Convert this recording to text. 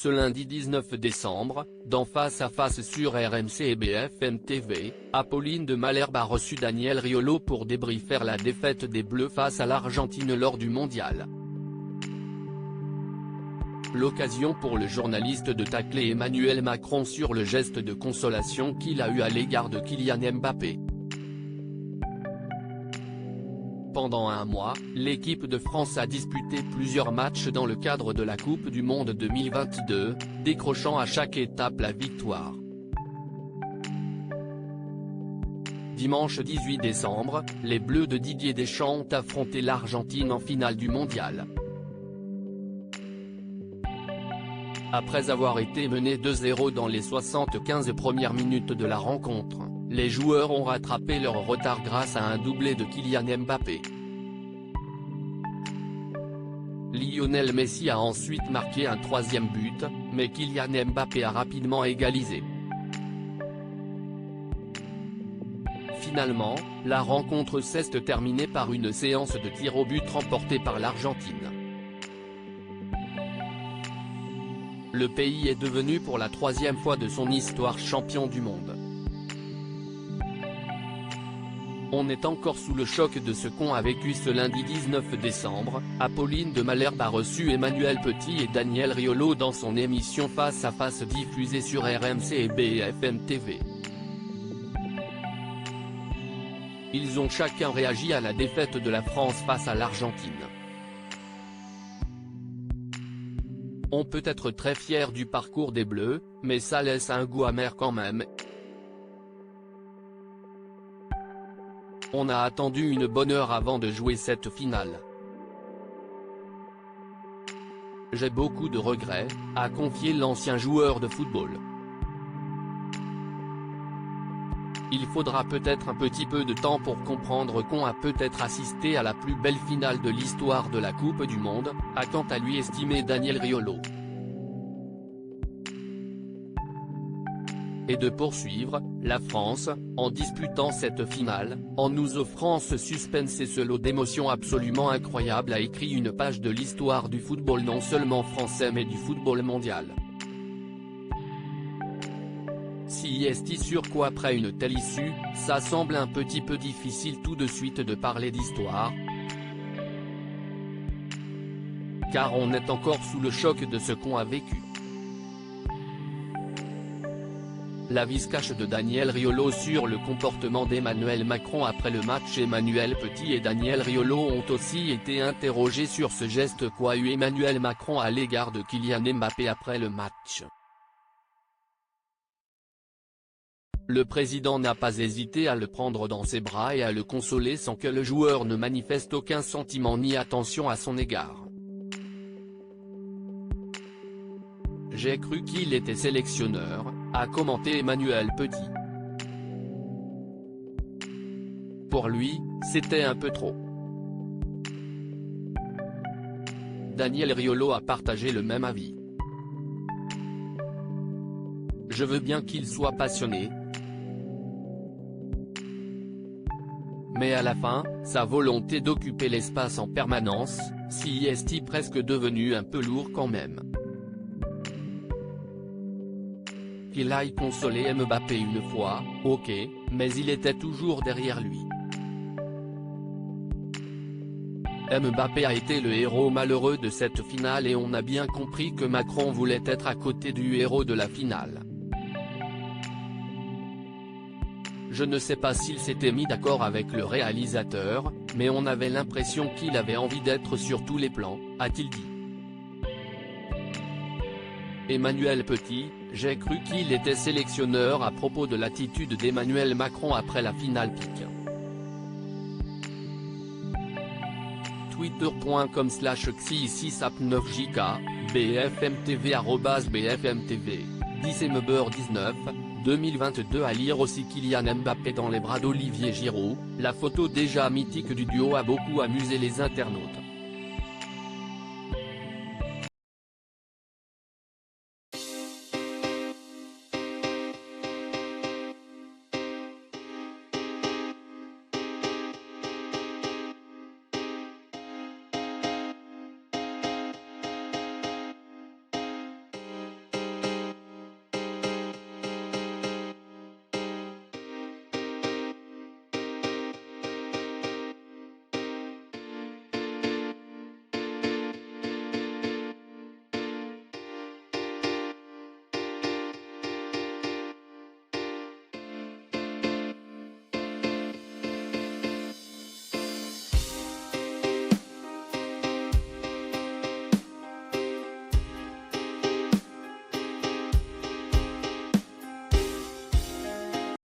Ce lundi 19 décembre, dans Face à Face sur RMC et BFM TV, Apolline de Malherbe a reçu Daniel Riolo pour débriefer la défaite des Bleus face à l'Argentine lors du Mondial. L'occasion pour le journaliste de tacler Emmanuel Macron sur le geste de consolation qu'il a eu à l'égard de Kylian Mbappé. Pendant un mois, l'équipe de France a disputé plusieurs matchs dans le cadre de la Coupe du Monde 2022, décrochant à chaque étape la victoire. Dimanche 18 décembre, les Bleus de Didier Deschamps ont affronté l'Argentine en finale du Mondial. Après avoir été menés 2-0 dans les 75 premières minutes de la rencontre, les joueurs ont rattrapé leur retard grâce à un doublé de Kylian Mbappé. Lionel Messi a ensuite marqué un troisième but, mais Kylian Mbappé a rapidement égalisé. Finalement, la rencontre s'est terminée par une séance de tirs au but remportée par l'Argentine. Le pays est devenu pour la troisième fois de son histoire champion du monde. On est encore sous le choc de ce qu'ont vécu ce lundi 19 décembre, Apolline de Malherbe a reçu Emmanuel Petit et Daniel Riolo dans son émission Face à Face diffusée sur RMC et BFM TV. Ils ont chacun réagi à la défaite de la France face à l'Argentine. On peut être très fier du parcours des Bleus, mais ça laisse un goût amer quand même. On a attendu une bonne heure avant de jouer cette finale. J'ai beaucoup de regrets, a confié l'ancien joueur de football. Il faudra peut-être un petit peu de temps pour comprendre qu'on a peut-être assisté à la plus belle finale de l'histoire de la Coupe du Monde, a quant à lui estimé Daniel Riolo. Et de poursuivre, la France, en disputant cette finale, en nous offrant ce suspense et ce lot d'émotions absolument incroyable a écrit une page de l'histoire du football non seulement français mais du football mondial. Si est sûr qu'après une telle issue, ça semble un petit peu difficile tout de suite de parler d'histoire. Car on est encore sous le choc de ce qu'on a vécu. L'avis cash de Daniel Riolo sur le comportement d'Emmanuel Macron après le match. Emmanuel Petit et Daniel Riolo ont aussi été interrogés sur ce geste qu'a eu Emmanuel Macron à l'égard de Kylian Mbappé après le match. Le président n'a pas hésité à le prendre dans ses bras et à le consoler sans que le joueur ne manifeste aucun sentiment ni attention à son égard. J'ai cru qu'il était sélectionneur, a commenté Emmanuel Petit. Pour lui, c'était un peu trop. Daniel Riolo a partagé le même avis. Je veux bien qu'il soit passionné. Mais à la fin, sa volonté d'occuper l'espace en permanence, s'y est presque devenu un peu lourd quand même. Qu'il aille consoler Mbappé une fois, ok, mais il était toujours derrière lui. Mbappé a été le héros malheureux de cette finale et on a bien compris que Macron voulait être à côté du héros de la finale. Je ne sais pas s'il s'était mis d'accord avec le réalisateur, mais on avait l'impression qu'il avait envie d'être sur tous les plans, a-t-il dit. Emmanuel Petit, j'ai cru qu'il était sélectionneur à propos de l'attitude d'Emmanuel Macron après la finale pique. Twitter.com/xi6ap9jk, bfmtv @bfmtv, 10 2022 à lire aussi Kylian Mbappé dans les bras d'Olivier Giroud, la photo déjà mythique du duo a beaucoup amusé les internautes.